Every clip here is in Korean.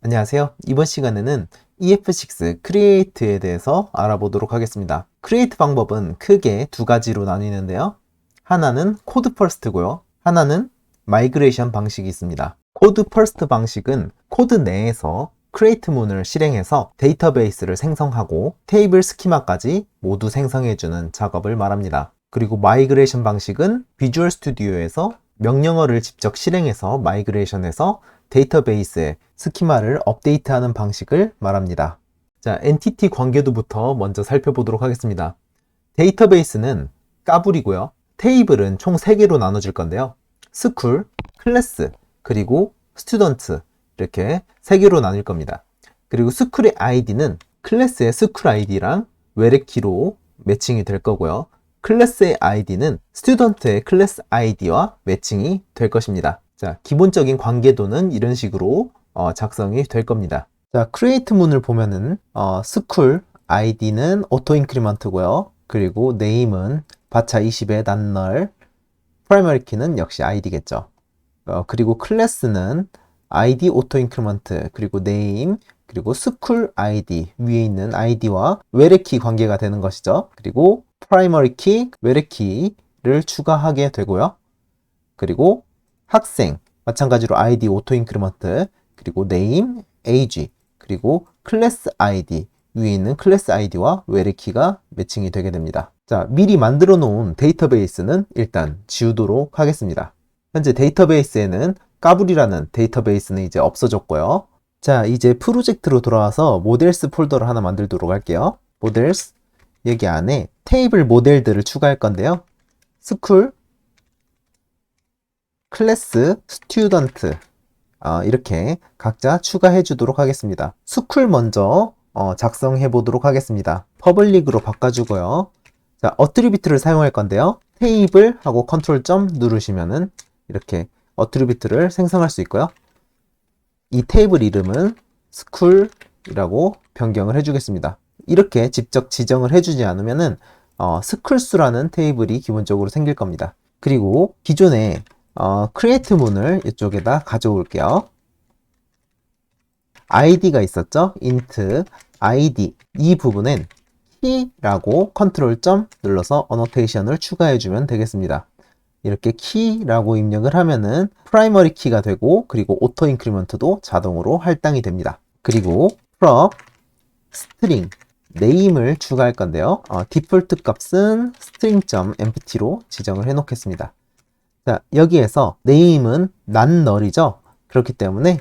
안녕하세요. 이번 시간에는 EF6 Create에 대해서 알아보도록 하겠습니다. Create 방법은 크게 두 가지로 나뉘는데요. 하나는 코드 퍼스트고요. 하나는 마이그레이션 방식이 있습니다. 코드 퍼스트 방식은 코드 내에서 create 문을 실행해서 데이터베이스를 생성하고 테이블 스키마까지 모두 생성해주는 작업을 말합니다. 그리고 마이그레이션 방식은 비주얼 스튜디오에서 명령어를 직접 실행해서 마이그레이션해서 데이터베이스에 스키마를 업데이트하는 방식을 말합니다. 자, 엔티티 관계도부터 먼저 살펴보도록 하겠습니다. 데이터베이스는 까불이고요. 테이블은 총 3개로 나눠질 건데요. 스쿨, 클래스, 그리고 스튜던트 이렇게 3개로 나뉠 겁니다. 그리고 스쿨의 아이디는 클래스의 스쿨 아이디랑 외래키로 매칭이 될 거고요. 클래스의 아이디는 스튜던트의 클래스 아이디와 매칭이 될 것입니다. 자, 기본적인 관계도는 이런 식으로 작성이 될 겁니다. 자, create 문을 보면은 school id는 auto increment고요. 그리고 name은 바차 20의 null, primary key는 역시 id겠죠. 그리고 클래스는 id auto increment, 그리고 name, 그리고 school id 위에 있는 id와 외래키 관계가 되는 것이죠. 그리고 primary key, 외래키를 추가하게 되고요. 그리고 학생, 마찬가지로 id auto increment, 그리고 name, age, 그리고 클래스 id 위에 있는 클래스 id와 외래키가 매칭이 되게 됩니다. 자, 미리 만들어 놓은 데이터베이스는 일단 지우도록 하겠습니다. 현재 데이터베이스에는 까불이라는 데이터베이스는 이제 없어졌고요. 자, 이제 프로젝트로 돌아와서 모델스 폴더를 하나 만들도록 할게요. 모델스, 여기 안에 테이블 모델들을 추가할 건데요. 스쿨, 클래스, 스튜던트 이렇게 각자 추가해 주도록 하겠습니다. 스쿨 먼저 작성해 보도록 하겠습니다. 퍼블릭으로 바꿔주고요. 자, 어트리뷰트를 사용할 건데요. 테이블 하고 컨트롤 점 누르시면은 이렇게 어트리뷰트를 생성할 수 있고요. 이 테이블 이름은 스쿨이라고 변경을 해주겠습니다. 이렇게 직접 지정을 해주지 않으면은 스쿨수라는 테이블이 기본적으로 생길 겁니다. 그리고 기존에 create 문을 이쪽에다 가져올게요. id가 있었죠? int id 이 부분엔 key라고 컨트롤 점 눌러서 annotation을 추가해주면 되겠습니다. 이렇게 key라고 입력을 하면은 primary key가 되고 그리고 auto increment도 자동으로 할당이 됩니다. 그리고 prop string name을 추가할 건데요. 디폴트 값은 string.empty로 지정을 해 놓겠습니다. 자, 여기에서 name은 non null이죠. 그렇기 때문에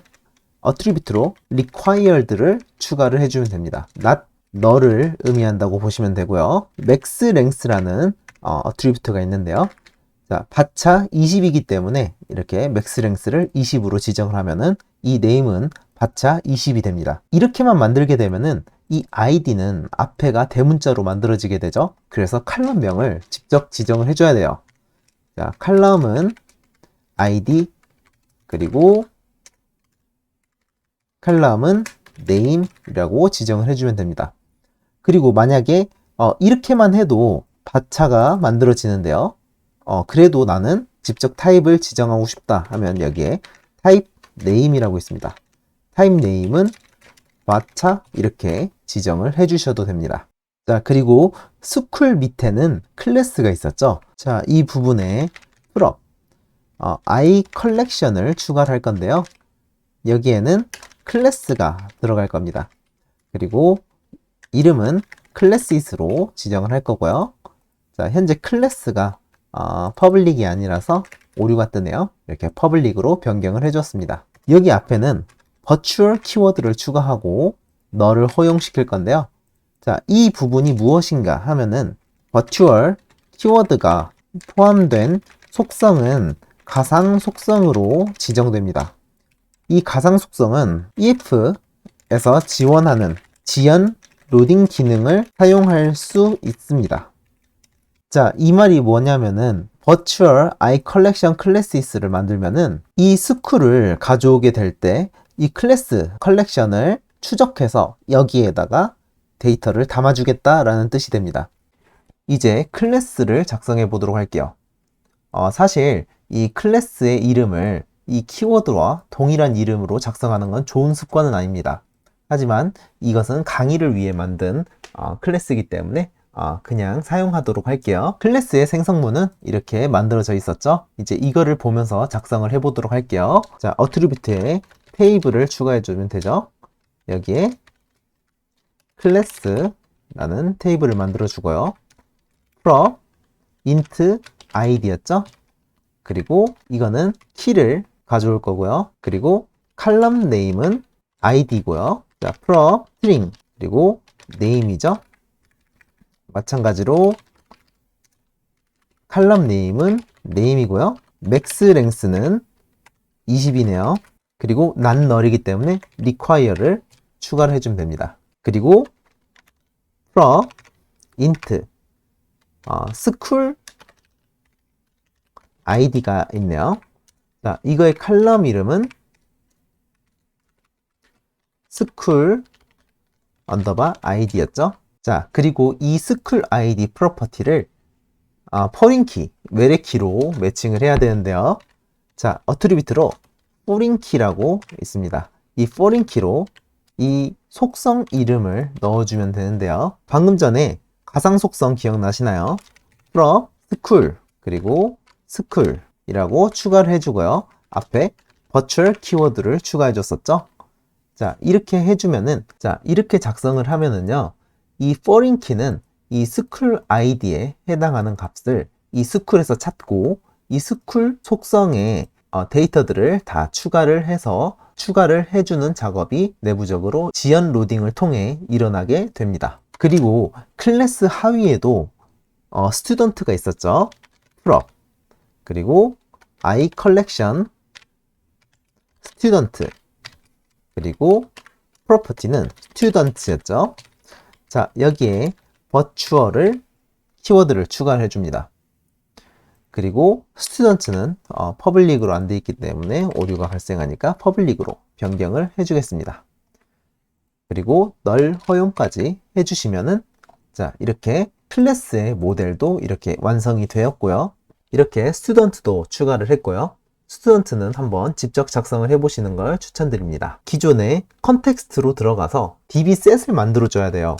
attribute로 required를 추가를 해주면 됩니다. not null을 의미한다고 보시면 되고요. max length라는 attribute가 있는데요. 자, 바차 20이기 때문에 이렇게 max length를 20으로 지정을 하면은 이 name은 바차 20이 됩니다. 이렇게만 만들게 되면은 이 id는 앞에가 대문자로 만들어지게 되죠. 그래서 칼럼명을 직접 지정을 해줘야 돼요. 자, 칼럼은 id 그리고 칼럼은 name이라고 지정을 해주면 됩니다. 그리고 만약에 이렇게만 해도 바차가 만들어지는데요. 그래도 나는 직접 타입을 지정하고 싶다 하면 여기에 타입 name이라고 있습니다. 타입 name은 바차 이렇게 지정을 해주셔도 됩니다. 자, 그리고 스쿨 밑에는 클래스가 있었죠. 자, 이 부분에 prop i collection을 추가할 건데요. 여기에는 클래스가 들어갈 겁니다. 그리고 이름은 classes,로 지정을 할 거고요. 자, 현재 클래스가 퍼블릭이 아니라서 오류가 뜨네요. 이렇게 퍼블릭으로 변경을 해줬습니다. 여기 앞에는 virtual 키워드를 추가하고 너를 허용시킬 건데요. 자, 이 부분이 무엇인가 하면은 virtual 키워드가 포함된 속성은 가상 속성으로 지정됩니다. 이 가상 속성은 EF에서 지원하는 지연 로딩 기능을 사용할 수 있습니다. 자, 이 말이 뭐냐면은 virtual i collection classes를 만들면은 이 스쿨을 가져오게 될 때 이 클래스 컬렉션을 추적해서 여기에다가 데이터를 담아주겠다라는 뜻이 됩니다. 이제 클래스를 작성해 보도록 할게요. 사실 이 클래스의 이름을 이 키워드와 동일한 이름으로 작성하는 건 좋은 습관은 아닙니다. 하지만 이것은 강의를 위해 만든 클래스이기 때문에 그냥 사용하도록 할게요. 클래스의 생성문은 이렇게 만들어져 있었죠. 이제 이거를 보면서 작성을 해보도록 할게요. 자, 어트리뷰트에 테이블을 추가해 주면 되죠. 여기에 클래스라는 테이블을 만들어 주고요. from int id였죠. 그리고 이거는 키를 가져올 거고요. 그리고 칼럼 네임은 id고요. 자, from string 그리고 name이죠. 마찬가지로 칼럼 네임은 name이고요. max length는 20이네요. 그리고 not null이기 때문에 require를 추가를 해주면 됩니다. 그리고 from int school id가 있네요. 자, 이거의 칼럼 이름은 school 언더바 id였죠. 자, 그리고 이 school id 프로퍼티를 foreign key, 외래 키로 매칭을 해야 되는데요. 자, 어트리뷰트로 foreign key라고 있습니다. 이 foreign key로 이 속성 이름을 넣어주면 되는데요. 방금 전에 가상 속성 기억나시나요? from school 그리고 school 이라고 추가를 해주고요. 앞에 virtual 키워드를 추가해 줬었죠. 자, 이렇게 해주면은, 자, 이렇게 작성을 하면은요, 이 foreign key는 이 school id에 해당하는 값을 이 school에서 찾고, 이 school 속성의 데이터들을 다 추가를 해주는 작업이 내부적으로 지연 로딩을 통해 일어나게 됩니다. 그리고 클래스 하위에도 student가 있었죠. prop 그리고 i collection student 그리고 property는 students였죠. 자, 여기에 virtual을 키워드를 추가를 해줍니다. 그리고 students는 public으로 안 돼 있기 때문에 오류가 발생하니까 public으로 변경을 해주겠습니다. 그리고 null 허용까지 해주시면은 자, 이렇게 클래스의 모델도 이렇게 완성이 되었고요. 이렇게 student도 추가를 했고요. student는 한번 직접 작성을 해보시는 걸 추천드립니다. 기존의 컨텍스트로 들어가서 dbset을 만들어 줘야 돼요.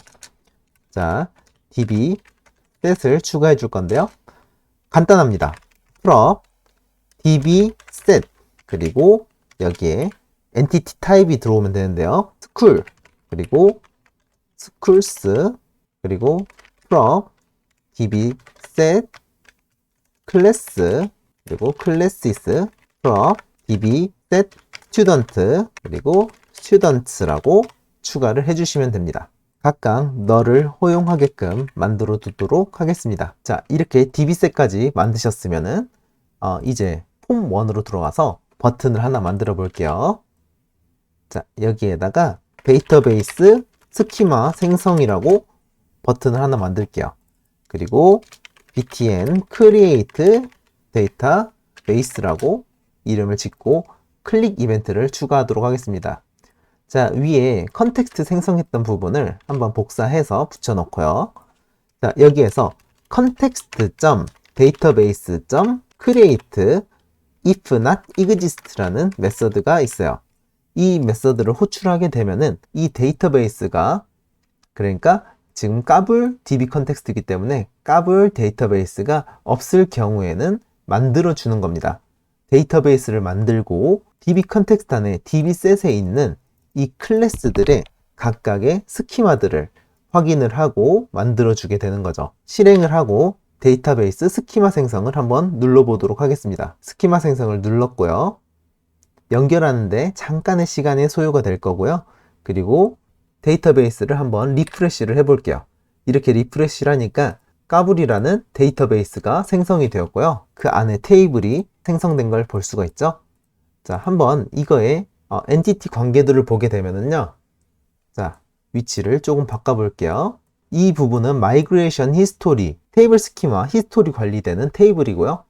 자, dbset을 추가해 줄 건데요. 간단합니다. prop dbset 그리고 여기에 entity type이 들어오면 되는데요. school 그리고 schools 그리고 prop dbset 클래스 그리고 classes prop dbset student 그리고 students라고 추가를 해주시면 됩니다. 각각 너를 허용하게끔 만들어 두도록 하겠습니다. 자, 이렇게 dbset까지 만드셨으면은 이제 폼 1으로 들어가서 버튼을 하나 만들어 볼게요. 자, 여기에다가 데이터베이스 스키마 생성이라고 버튼을 하나 만들게요. 그리고 btn create database라고 이름을 짓고 클릭 이벤트를 추가하도록 하겠습니다. 자, 위에 컨텍스트 생성했던 부분을 한번 복사해서 붙여놓고요. 자, 여기에서 context.database.create if not exist라는 메서드가 있어요. 이 메서드를 호출하게 되면은 이 데이터베이스가 그러니까 지금 까불 DB 컨텍스트이기 때문에 까불 데이터베이스가 없을 경우에는 만들어 주는 겁니다. 데이터베이스를 만들고 DB 컨텍스트 안에 dbset에 있는 이 클래스들의 각각의 스키마들을 확인을 하고 만들어 주게 되는 거죠. 실행을 하고 데이터베이스 스키마 생성을 한번 눌러보도록 하겠습니다. 스키마 생성을 눌렀고요. 연결하는데 잠깐의 시간의 소요가 될 거고요. 그리고 데이터베이스를 한번 리프레시를 해볼게요. 이렇게 리프레시를 하니까 까불이라는 데이터베이스가 생성이 되었고요. 그 안에 테이블이 생성된 걸 볼 수가 있죠. 자, 한번 이거의 엔티티 관계들을 보게 되면은요. 자, 위치를 조금 바꿔볼게요. 이 부분은 Migration History, 테이블 스키마, 히스토리 관리되는 테이블이고요.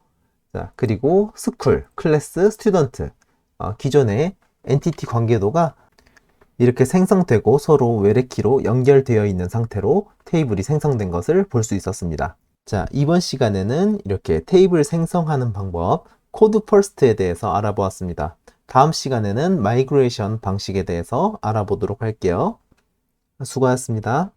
자, 그리고 School, 클래스, Student, 기존의 엔티티 관계도가 이렇게 생성되고 서로 외래키로 연결되어 있는 상태로 테이블이 생성된 것을 볼 수 있었습니다. 자, 이번 시간에는 이렇게 테이블 생성하는 방법 코드 퍼스트에 대해서 알아보았습니다. 다음 시간에는 마이그레이션 방식에 대해서 알아보도록 할게요. 수고하셨습니다.